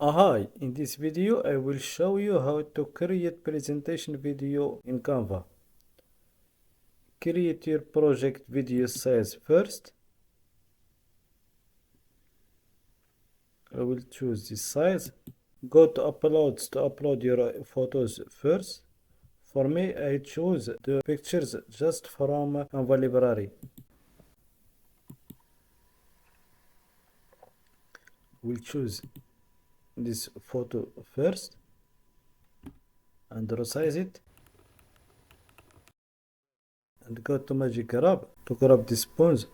Hi, in this video I will show you how to create presentation video in Canva. Create your project video size first. I will choose this size. Go to uploads to upload your photos first. For me, I choose the pictures just from Canva library. We'll choose this photo first and resize it. And go to Magic Grab to grab the spoons.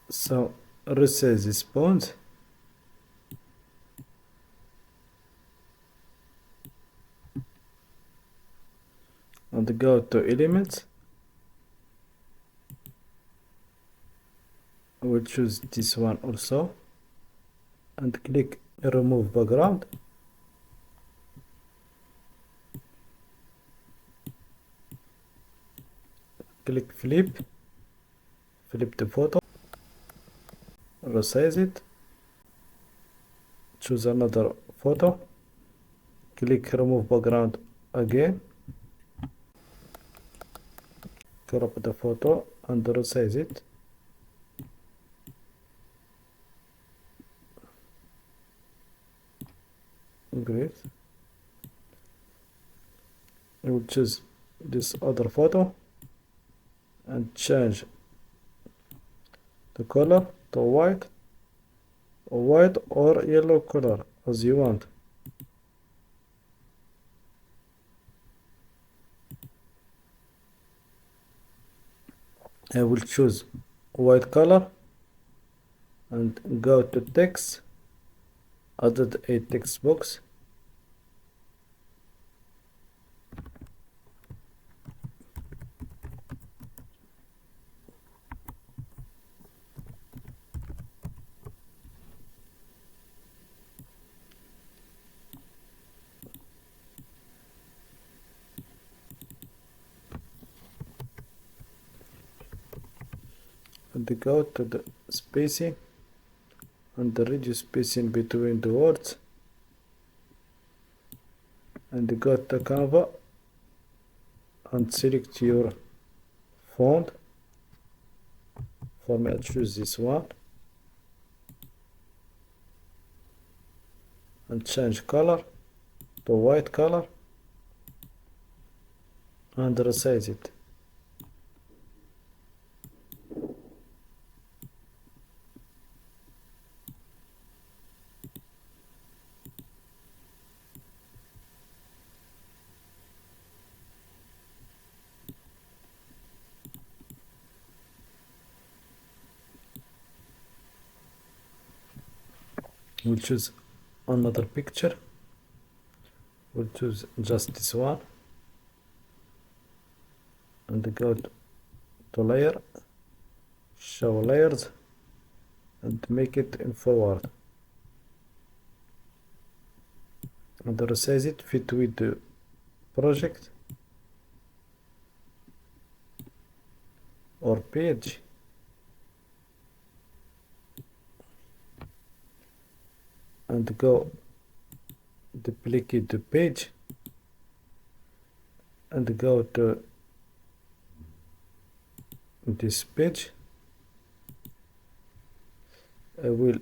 So resize the spoons. And go to elements. I will choose this one also and click remove background. Click flip the photo, resize it, choose another photo, click remove background again, crop the photo and resize it. Great. I will choose this other photo and change the color to white or yellow color as you want. I will choose white color and go to text, added a text box. And go to the spacing and reduce spacing between the words, and go to Canva and select your font. For me, I choose this one and change color to white color and resize it. We'll choose another picture. We'll choose just this one and go to layer, show layers, and make it in forward and resize it fit with the project or page. And go duplicate the page and go to this page. I will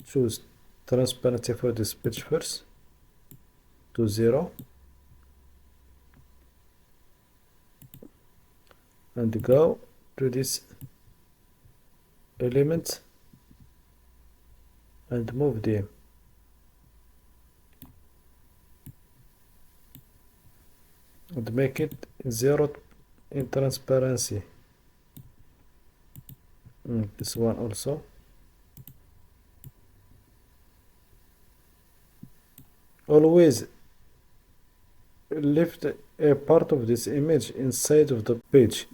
choose transparency for this page first to 0 and go to this element and move them. And make it 0 in transparency. This one also. Always lift a part of this image inside of the page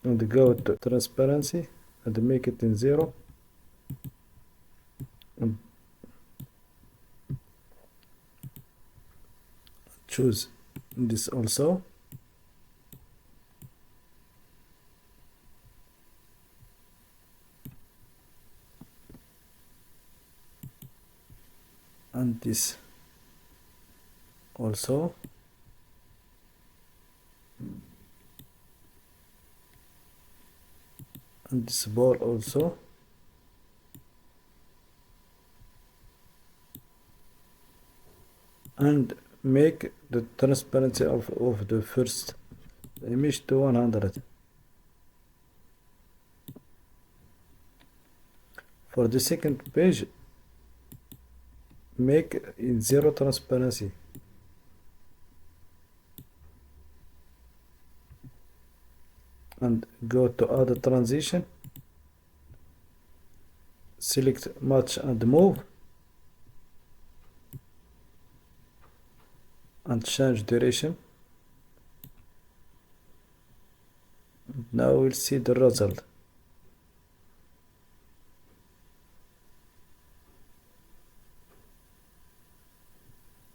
and go to transparency and make it in 0. And choose this also, and this also, and this ball also, and make the transparency of the first image to 100. For the second page, make in zero transparency, and go to add transition, select match and move, and change duration. Now we'll see the result.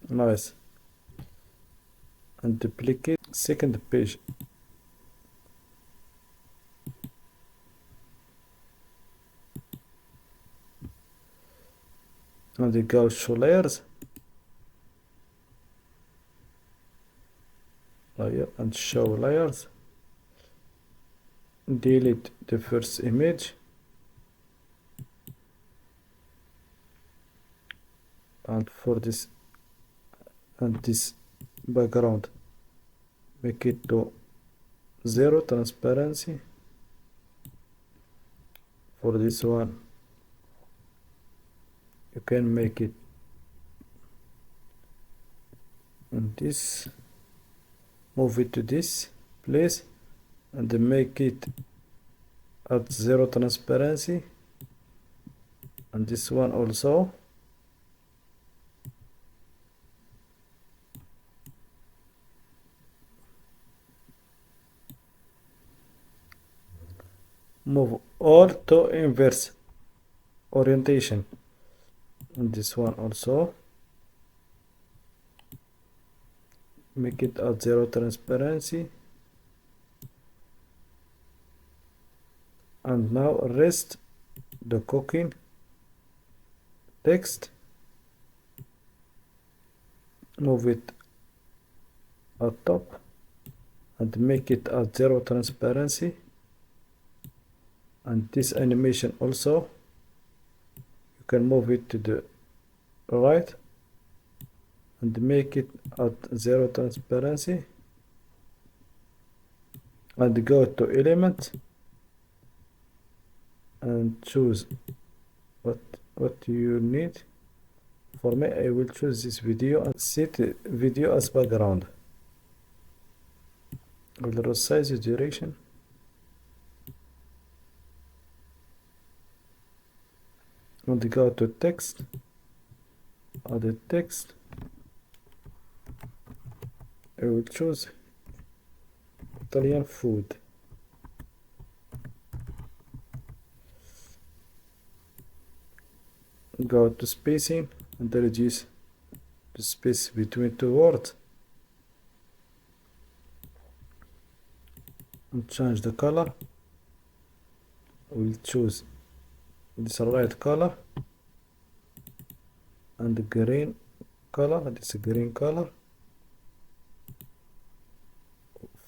Nice. And duplicate second page. And you go show layers, layer, and show layers. Delete the first image, and for this and this background, make it to zero transparency. For this one, you can make it and this, move it to this place, and make it at zero transparency, and this one also. Move all to inverse orientation, and this one also. Make it at zero transparency, and now rest the cooking text, move it at top, and make it at zero transparency, and this animation also, you can move it to the right and make it at zero transparency, and go to element and choose what you need. For me, I will choose this video and set video as background. I will resize the duration, and go to text, add the text. I will choose Italian food. Go to spacing and reduce the space between two words, and change the color. We'll choose this red color and the green color. This green color.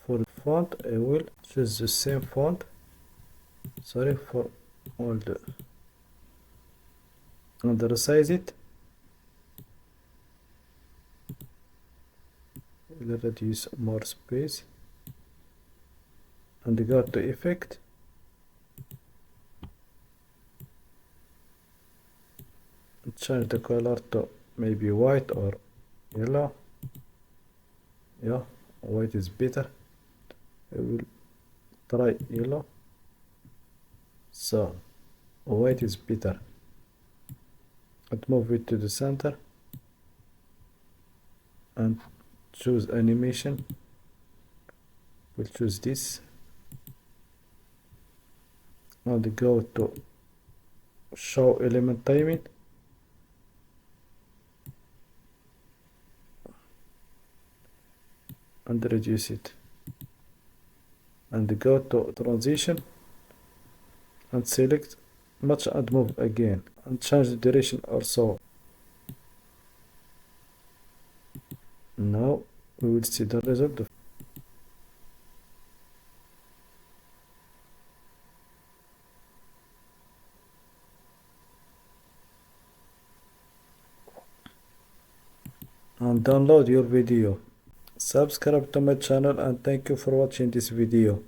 For font, I will choose the same font. Sorry for all the, and resize it. We'll reduce more space, and go to effect, and change the color to maybe white or yellow. Yeah, white is better. I will try yellow. So white is better, and move it to the center and choose animation. We'll choose this, and go to show element timing, and reduce it, and go to transition and select match and move again and change the duration also. Now we will see the result of. And download your video. Subscribe to my channel and thank you for watching this video.